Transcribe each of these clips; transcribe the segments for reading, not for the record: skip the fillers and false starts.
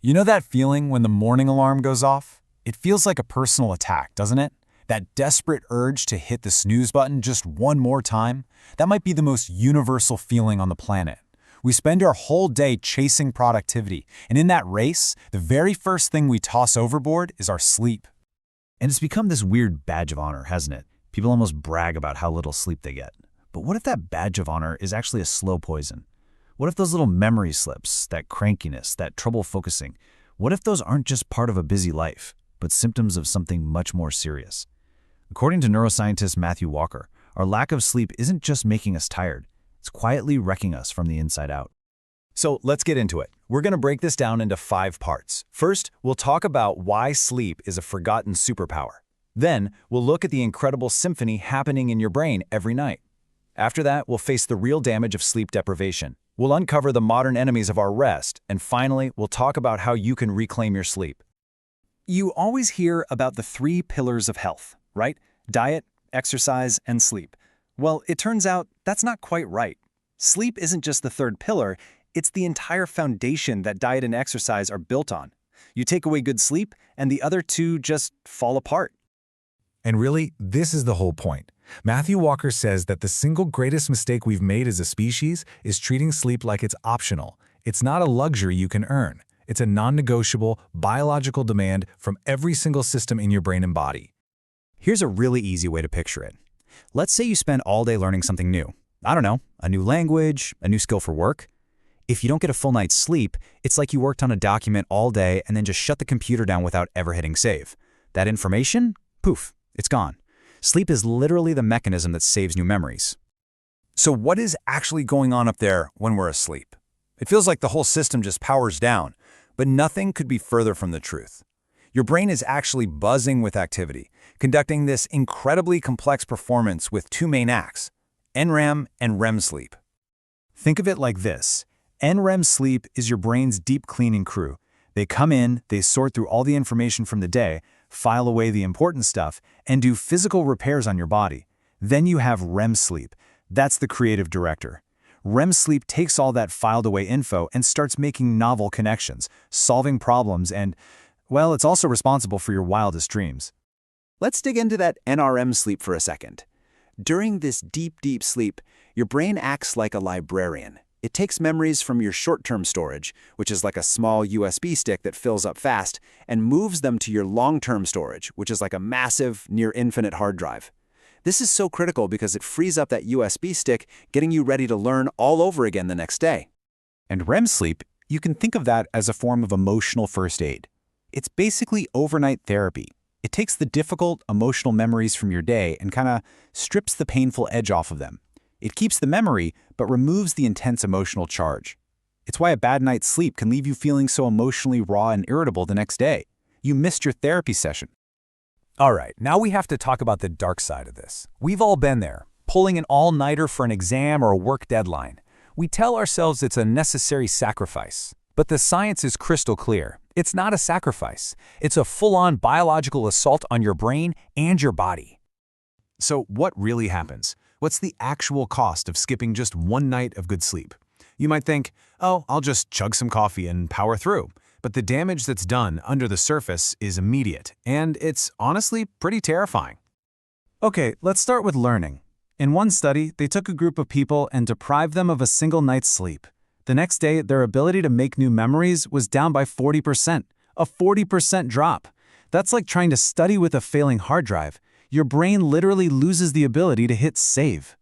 You know that feeling when the morning alarm goes off? It feels like a personal attack, doesn't it? That desperate urge to hit the snooze button just one more time? That might be the most universal feeling on the planet. We spend our whole day chasing productivity, and in that race, the very first thing we toss overboard is our sleep. And it's become this weird badge of honor, hasn't it? People almost brag about how little sleep they get. But what if that badge of honor is actually a slow poison? What if those little memory slips, that crankiness, that trouble focusing, what if those aren't just part of a busy life, but symptoms of something much more serious? According to neuroscientist Matthew Walker, our lack of sleep isn't just making us tired, it's quietly wrecking us from the inside out. So let's get into it. We're going to break this down into 5 parts. First, we'll talk about why sleep is a forgotten superpower. Then, we'll look at the incredible symphony happening in your brain every night. After that, we'll face the real damage of sleep deprivation. We'll uncover the modern enemies of our rest, and finally, we'll talk about how you can reclaim your sleep. You always hear about the 3 pillars of health, right? Diet, exercise, and sleep. Well, it turns out that's not quite right. Sleep isn't just the 3rd pillar, it's the entire foundation that diet and exercise are built on. You take away good sleep, and the other 2 just fall apart. And really, this is the whole point. Matthew Walker says that the single greatest mistake we've made as a species is treating sleep like it's optional. It's not a luxury you can earn. It's a non-negotiable, biological demand from every single system in your brain and body. Here's a really easy way to picture it. Let's say you spend all day learning something new. I don't know, a new language, a new skill for work. If you don't get a full night's sleep, it's like you worked on a document all day and then just shut the computer down without ever hitting save. That information? Poof, it's gone. Sleep is literally the mechanism that saves new memories. So what is actually going on up there when we're asleep? It feels like the whole system just powers down, but nothing could be further from the truth. Your brain is actually buzzing with activity, conducting this incredibly complex performance with 2 main acts, NREM and REM sleep. Think of it like this. NREM sleep is your brain's deep cleaning crew. They come in, they sort through all the information from the day, file away the important stuff, and do physical repairs on your body. Then you have REM sleep. That's the creative director. REM sleep takes all that filed away info and starts making novel connections, solving problems, and, well, it's also responsible for your wildest dreams. Let's dig into that NREM sleep for a second. During this deep, deep sleep, your brain acts like a librarian. It takes memories from your short-term storage, which is like a small USB stick that fills up fast, and moves them to your long-term storage, which is like a massive, near-infinite hard drive. This is so critical because it frees up that USB stick, getting you ready to learn all over again the next day. And REM sleep, you can think of that as a form of emotional first aid. It's basically overnight therapy. It takes the difficult, emotional memories from your day and kind of strips the painful edge off of them. It keeps the memory, but removes the intense emotional charge. It's why a bad night's sleep can leave you feeling so emotionally raw and irritable the next day. You missed your therapy session. All right, now we have to talk about the dark side of this. We've all been there, pulling an all-nighter for an exam or a work deadline. We tell ourselves it's a necessary sacrifice. But the science is crystal clear. It's not a sacrifice. It's a full-on biological assault on your brain and your body. So what really happens? What's the actual cost of skipping just 1 night of good sleep? You might think, oh, I'll just chug some coffee and power through. But the damage that's done under the surface is immediate, and it's honestly pretty terrifying. Okay, let's start with learning. In one study, they took a group of people and deprived them of a single night's sleep. The next day, their ability to make new memories was down by 40%, a 40% drop. That's like trying to study with a failing hard drive. Your brain literally loses the ability to hit save.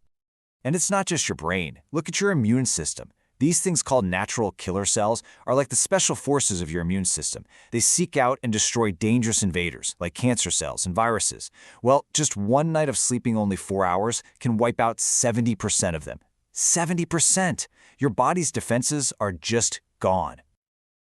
And it's not just your brain. Look at your immune system. These things called natural killer cells are like the special forces of your immune system. They seek out and destroy dangerous invaders, like cancer cells and viruses. Well, just 1 night of sleeping only 4 hours can wipe out 70% of them. 70%! Your body's defenses are just gone.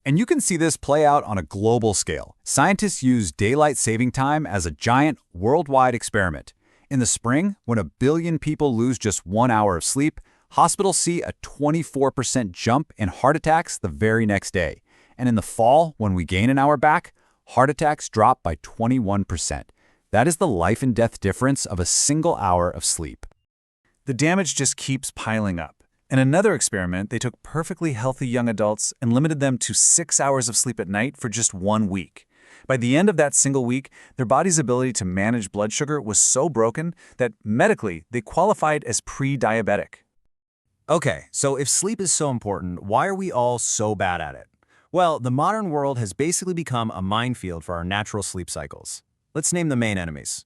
And you can see this play out on a global scale. Scientists use daylight saving time as a giant worldwide experiment. In the spring, when 1 billion people lose just 1 hour of sleep, hospitals see a 24% jump in heart attacks the very next day. And in the fall, when we gain an hour back, heart attacks drop by 21%. That is the life and death difference of a single hour of sleep. The damage just keeps piling up. In another experiment, they took perfectly healthy young adults and limited them to 6 hours of sleep at night for just 1 week. By the end of that single week, their body's ability to manage blood sugar was so broken that medically they qualified as pre-diabetic. Okay, so if sleep is so important, why are we all so bad at it? Well, the modern world has basically become a minefield for our natural sleep cycles. Let's name the main enemies.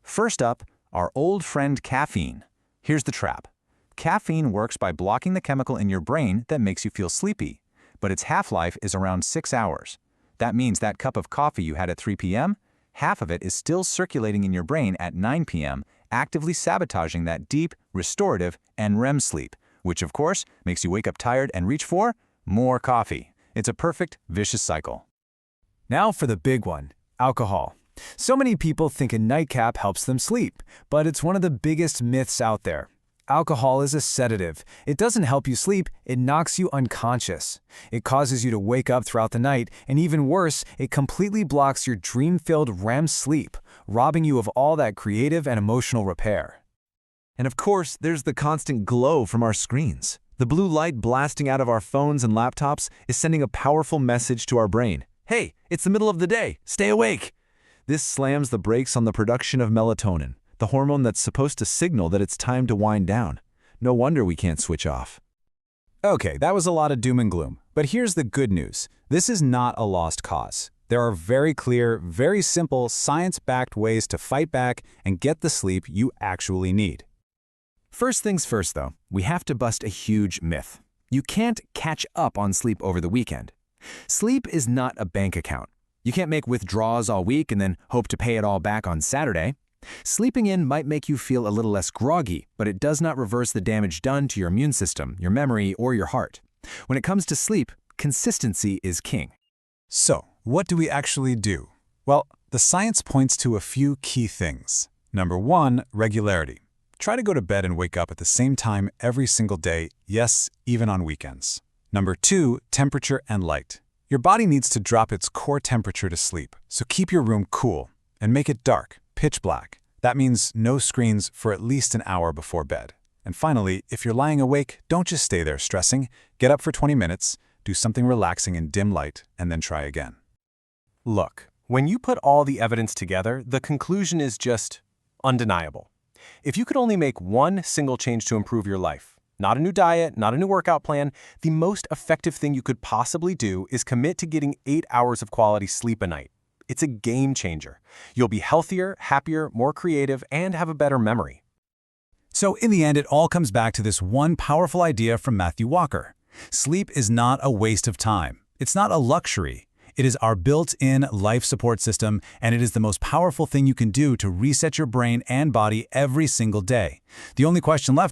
First up, our old friend caffeine. Here's the trap. Caffeine works by blocking the chemical in your brain that makes you feel sleepy, but its half-life is around 6 hours. That means that cup of coffee you had at 3 p.m., half of it is still circulating in your brain at 9 p.m., actively sabotaging that deep, restorative, and REM sleep, which of course makes you wake up tired and reach for more coffee. It's a perfect, vicious cycle. Now for the big one, alcohol. So many people think a nightcap helps them sleep, but it's one of the biggest myths out there. Alcohol is a sedative. It doesn't help you sleep, it knocks you unconscious. It causes you to wake up throughout the night, and even worse, it completely blocks your dream-filled REM sleep, robbing you of all that creative and emotional repair. And of course, there's the constant glow from our screens. The blue light blasting out of our phones and laptops is sending a powerful message to our brain. Hey, it's the middle of the day, stay awake! This slams the brakes on the production of melatonin, the hormone that's supposed to signal that it's time to wind down. No wonder we can't switch off. Okay, that was a lot of doom and gloom, but here's the good news. This is not a lost cause. There are very clear, very simple, science-backed ways to fight back and get the sleep you actually need. First things first, though, we have to bust a huge myth. You can't catch up on sleep over the weekend. Sleep is not a bank account. You can't make withdrawals all week and then hope to pay it all back on Saturday. Sleeping in might make you feel a little less groggy, but it does not reverse the damage done to your immune system, your memory, or your heart. When it comes to sleep, consistency is king. So, what do we actually do? Well, the science points to a few key things. Number 1, regularity. Try to go to bed and wake up at the same time every single day, yes, even on weekends. Number 2, temperature and light. Your body needs to drop its core temperature to sleep, so keep your room cool and make it dark, pitch black. That means no screens for at least an hour before bed. And finally, if you're lying awake, don't just stay there stressing. Get up for 20 minutes, do something relaxing in dim light, and then try again. Look, when you put all the evidence together, the conclusion is just undeniable. If you could only make one single change to improve your life, not a new diet, not a new workout plan, the most effective thing you could possibly do is commit to getting 8 hours of quality sleep a night. It's a game changer. You'll be healthier, happier, more creative, and have a better memory. So in the end, it all comes back to this one powerful idea from Matthew Walker. Sleep is not a waste of time. It's not a luxury. It is our built-in life support system, and it is the most powerful thing you can do to reset your brain and body every single day. The only question left